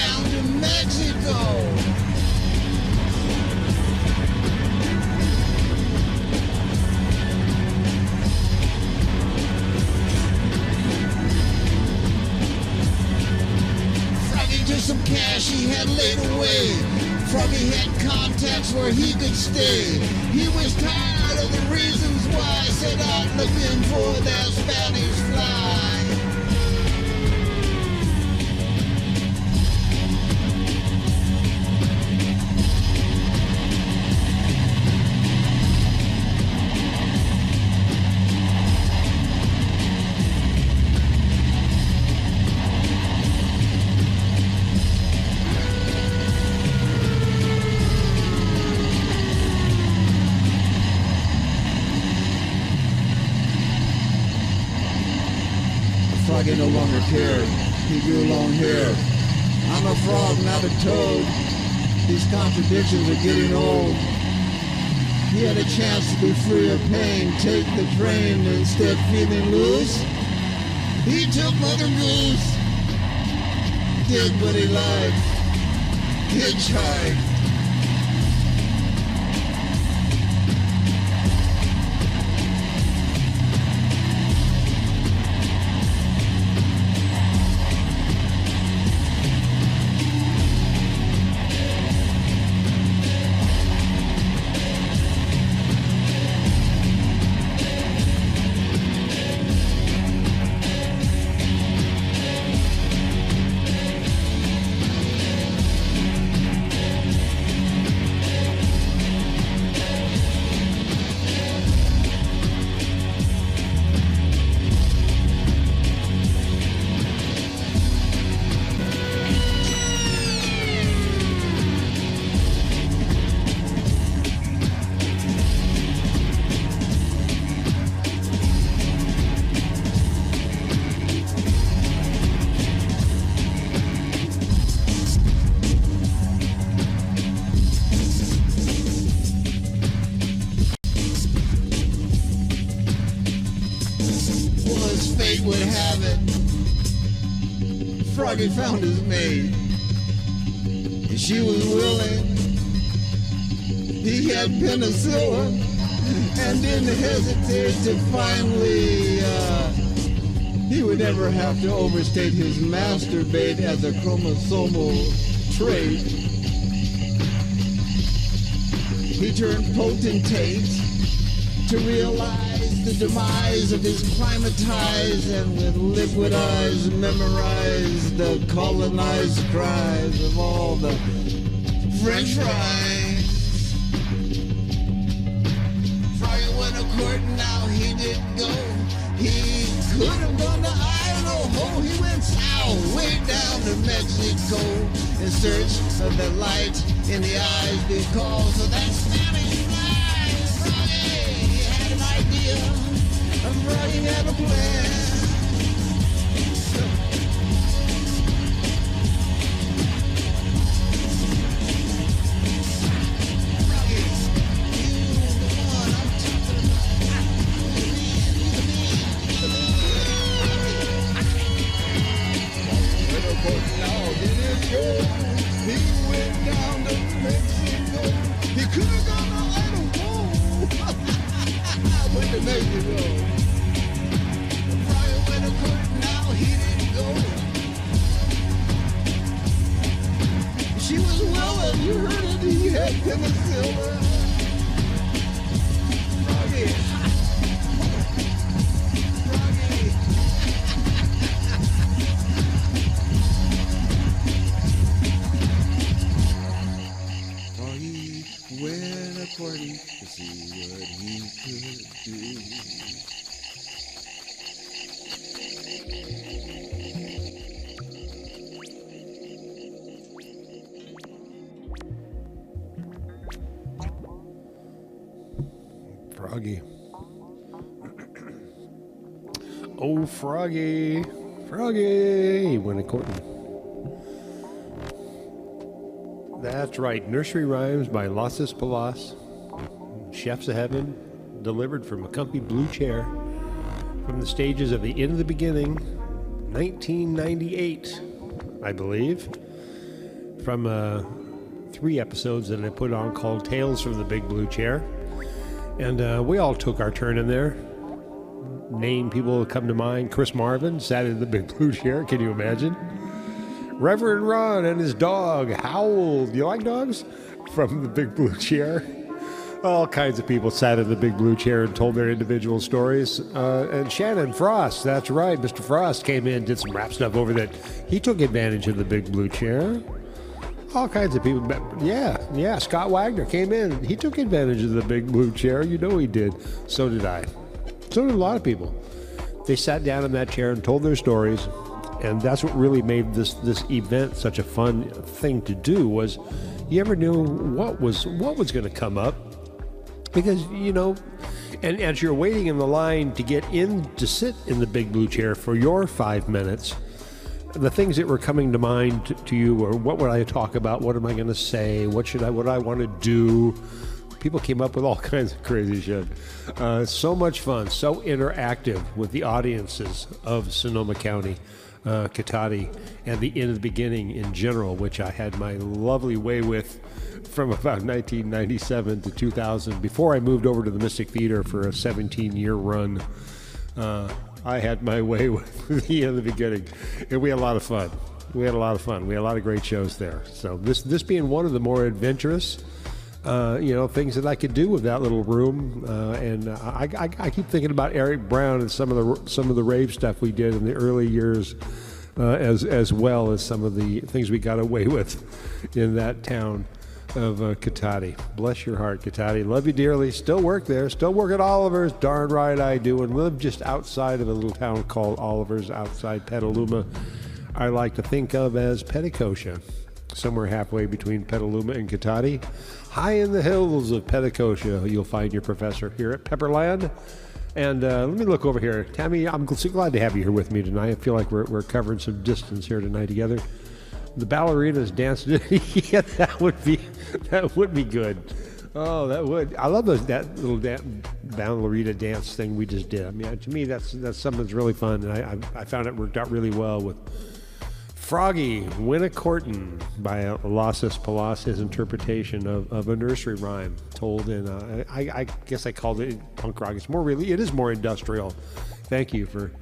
down to Mexico. Froggy took some cash he had laid away. Froggy had contacts where he could stay. He was tired of the reasons why, set out looking for that Spanish fly. Froggy no longer cared. He grew long hair. I'm a frog, not a toad. These contradictions are getting old. He had a chance to be free of pain, take the train instead feeling loose. He took Mother Goose, did what he liked, hitchhiked. Fate would have it, Froggy found his mate. She was willing. He had penicillin and didn't hesitate to finally, he would never have to overstate his masturbate as a chromosomal trait. He turned potentate to realize the demise of his climatized and with liquid eyes memorized the colonized cries of all the French fries. Froggy went a court, now he didn't go. He could have gone to Idaho. He went south, way down to Mexico in search of the light in the eyes because of that Spanish fly. Froggy had an idea. Froggy had a plan. Froggy, you're the one I'm talking about. Now did it go? He went down to Mexico. He could have gone to Idaho. Went to Mexico. Now he didn't go. She was willing, you heard it, he had penicillin. Froggy. Froggy. Froggy went according to see what he could do. Froggy. Oh, Froggy. Froggy. He went a-courting. That's right. Nursery Rhymes by Losses Palas. Chefs of Heaven. Delivered from a comfy blue chair. From the stages of The End of the Beginning. 1998, I believe. from 3 episodes that I put on called Tales from the Big Blue Chair. And we all took our turn in there. Name people that come to mind. Chris Marvin sat in the Big Blue Chair. Can you imagine? Reverend Ron and his dog, Howl. Do you like dogs? From the Big Blue Chair. All kinds of people sat in the Big Blue Chair and told their individual stories. And Shannon Frost, that's right. Mr. Frost came in, did some rap stuff over that. He took advantage of the Big Blue Chair. All kinds of people. Yeah. Scott Wagner came in. He took advantage of the Big Blue Chair. You know he did. So did I. So did a lot of people. They sat down in that chair and told their stories. And that's what really made this event such a fun thing to do. Was you ever knew what was going to come up? Because, you know, and as you're waiting in the line to get in to sit in the Big Blue Chair for your 5 minutes, the things that were coming to mind to you were, what would I talk about? What am I going to say? What do I want to do? People came up with all kinds of crazy shit. So much fun, so interactive with the audiences of Sonoma County. Katati, and the In the Beginning in general, which I had my lovely way with from about 1997 to 2000. Before I moved over to the Mystic Theater for a 17-year run, I had my way with the In the Beginning, and we had a lot of fun. We had a lot of great shows there. So this being one of the more adventurous, things that I could do with that little room, and I keep thinking about Eric Brown and some of the rave stuff we did in the early years, as well as some of the things we got away with in that town of Katati. Bless your heart, Katati. Love you dearly. Still work there. Still work at Oliver's. Darn right I do. And live just outside of a little town called Oliver's, outside Petaluma. I like to think of as Petticoat, somewhere halfway between Petaluma and Katati. High in the hills of Petticoat, you'll find your professor here at Pepperland. And let me look over here. Tammy, I'm so glad to have you here with me tonight. I feel like we're covering some distance here tonight together. The ballerinas dancing. Yeah, that would be good. Oh, that would. I love that little ballerina dance thing we just did. I mean, to me, that's something that's really fun, and I found it worked out really well with Froggy Winnicorton by Lossus Palas, his interpretation of a nursery rhyme told in, I guess I called it punk rock. It is more industrial. Thank you for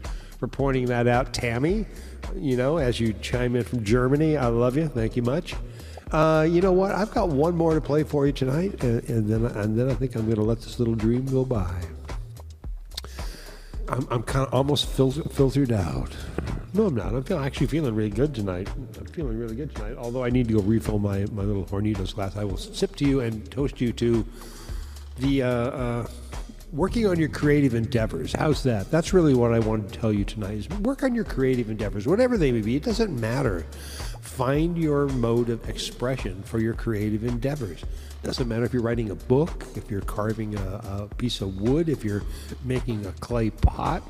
pointing that out, Tammy. As you chime in from Germany, I love you. Thank you much. You know what? I've got one more to play for you tonight, and then I think I'm going to let this little dream go by. I'm kind of almost filtered out. No, I'm not. I'm actually feeling really good tonight. Although I need to go refill my little Hornitos glass. I will sip to you and toast you to the working on your creative endeavors. How's that? That's really what I want to tell you tonight is work on your creative endeavors, whatever they may be. It doesn't matter. Find your mode of expression for your creative endeavors. Doesn't matter if you're writing a book, if you're carving a piece of wood, if you're making a clay pot,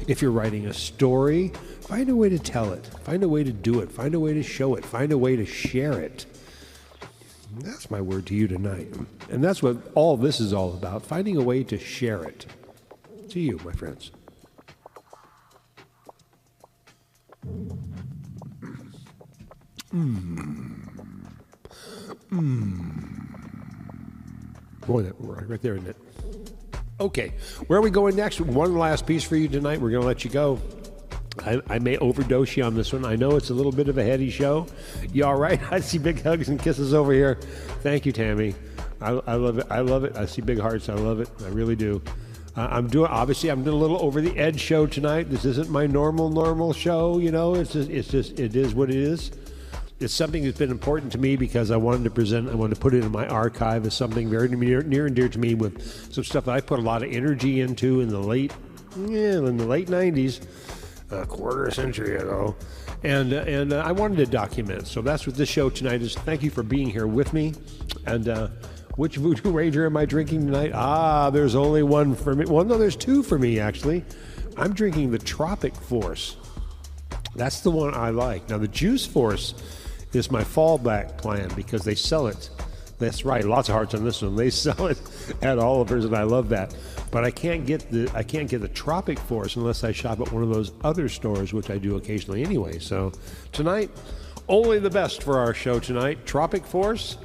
if you're writing a story. Find a way to tell it. Find a way to do it. Find a way to show it. Find a way to share it. That's my word to you tonight. And that's what all this is all about, finding a way to share it. To you, my friends. Boy, that right there, isn't it? Okay, where are we going next? One last piece for you tonight. We're going to let you go. I may overdose you on this one. I know it's a little bit of a heady show. You all right? I see big hugs and kisses over here. Thank you, Tammy. I love it. I love it. I see big hearts. I love it. I really do. I'm doing a little over the edge show tonight. This isn't my normal show. It is what it is. It's something that's been important to me because I wanted to put it in my archive as something very near and dear to me, with some stuff that I put a lot of energy into in the late 90s, a quarter century ago, and I wanted to document. So that's what this show tonight is. Thank you for being here with me. And which Voodoo Ranger am I drinking tonight? There's only one for me. Well, no, there's two for me actually. I'm drinking the Tropic Force. That's the one I like. Now the Juice Force is my fallback plan because they sell it. That's right, lots of hearts on this one. They sell it at Oliver's, and I love that. But I can't get the Tropic Force unless I shop at one of those other stores, which I do occasionally anyway. So tonight, Only the best for our show tonight. Tropic Force,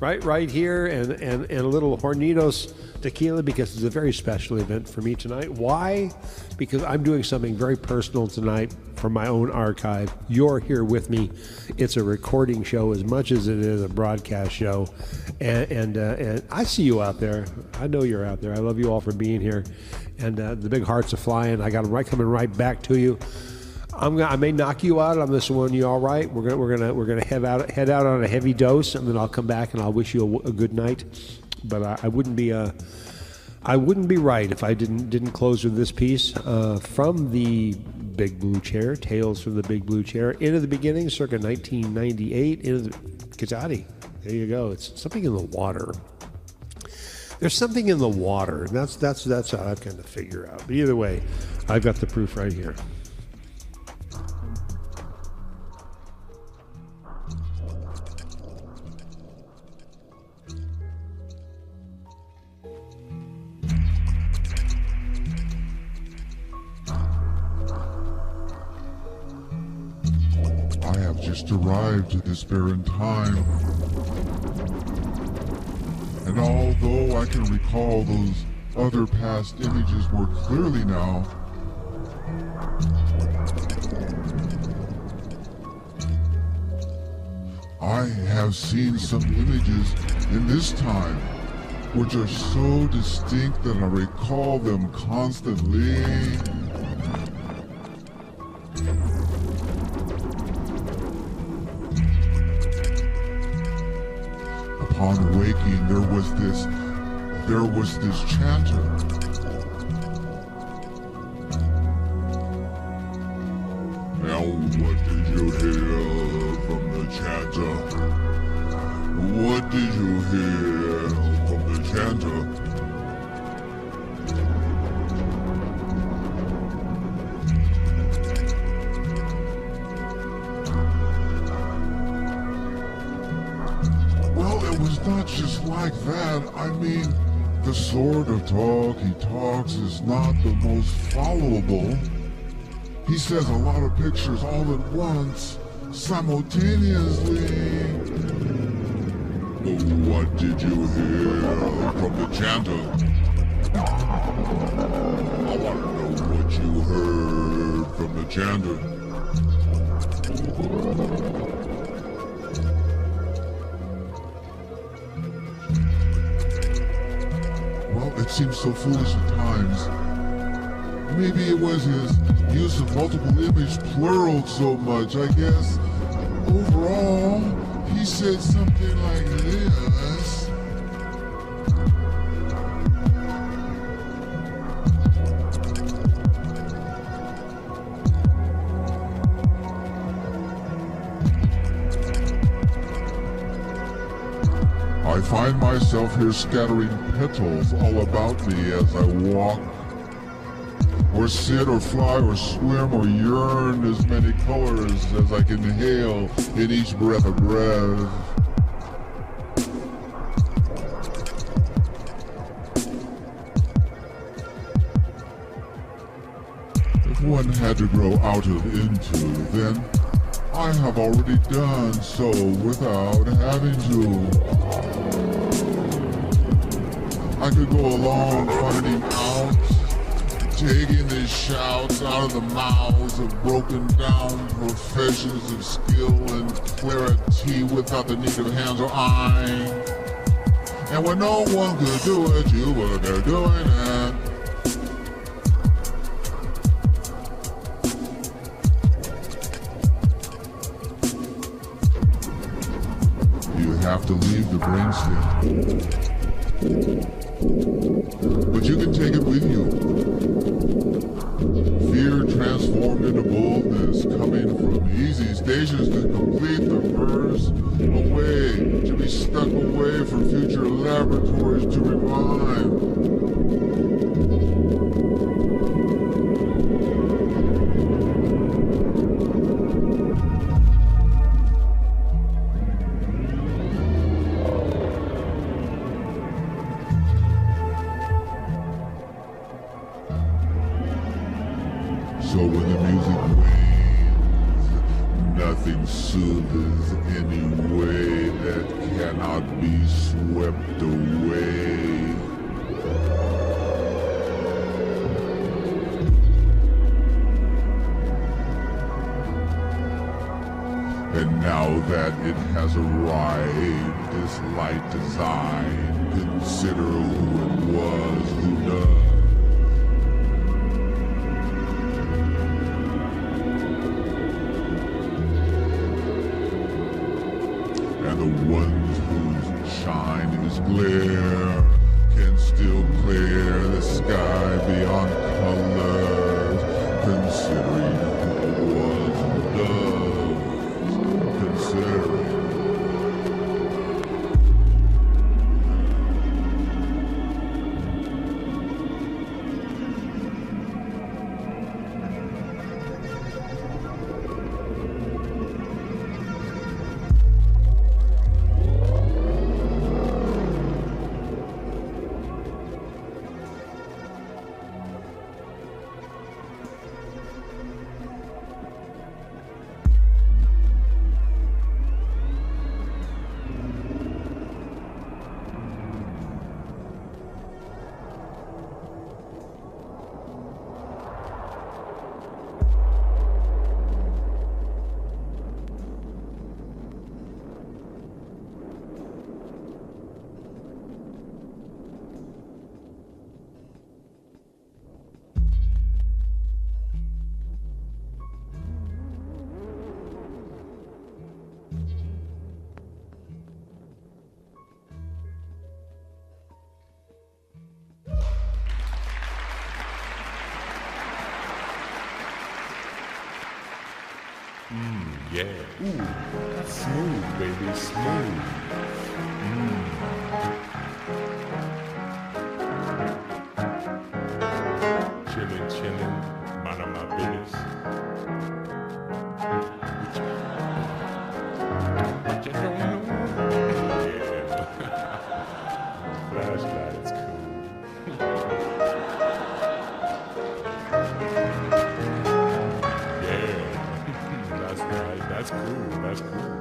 right here, and a little Hornitos tequila, because it's a very special event for me tonight. Why? Because I'm doing something very personal tonight from my own archive. You're here with me. It's a recording show as much as it is a broadcast show, and I see you out there. I know you're out there. I love you all for being here, and the big hearts are flying. I got them coming right back to you. I may knock you out on this one. You all right? We're gonna head out on a heavy dose, and then I'll come back and I'll wish you a good night. But I wouldn't be right if I didn't close with this piece from the Big Blue Chair, Tales from the Big Blue Chair, Into the Beginning, circa 1998. Into the Kajati. There you go. It's something in the water. There's something in the water. That's how I've kind of figure out. But either way, I've got the proof right here. Just arrived at this barren time, and although I can recall those other past images more clearly now, I have seen some images in this time which are so distinct that I recall them constantly. Upon waking, there was this chanter. Now what did you hear from the chanter? What did you hear from the chanter? Not just like that. I mean, the sort of talk he talks is not the most followable. He says a lot of pictures all at once, simultaneously. What did you hear from the chanter? I want to know what you heard from the chanter. It seems so foolish at times. Maybe it was his use of multiple image pluraled so much. I guess overall he said something like this. I find myself here scattering petals all about me as I walk, or sit, or fly, or swim, or yearn as many colors as I can inhale in each breath of breath. If one had to grow out of into, then I have already done so without having to. I could go along finding out, taking these shouts out of the mouths of broken down professions of skill and clarity without the need of hands or eye. And when no one could do it, you were there doing it. You have to leave the brainstem. But you can take it with you. Fear transformed into boldness, coming from easy stations to complete the verse, away, to be stuck away from future laboratories to revive. So when the music wanes, nothing soothes. swept away. And now that it has arrived, this light design, consider who it was who does. And the ones whose shine is glare can still clear the sky beyond colors, considering who it was who does, considering. Yeah. Ooh, that's smooth, baby, smooth. Chillin', chillin', minding my business. What you don't know? Yeah. Flashlight, it's cool. That's right. That's cool. That's cool.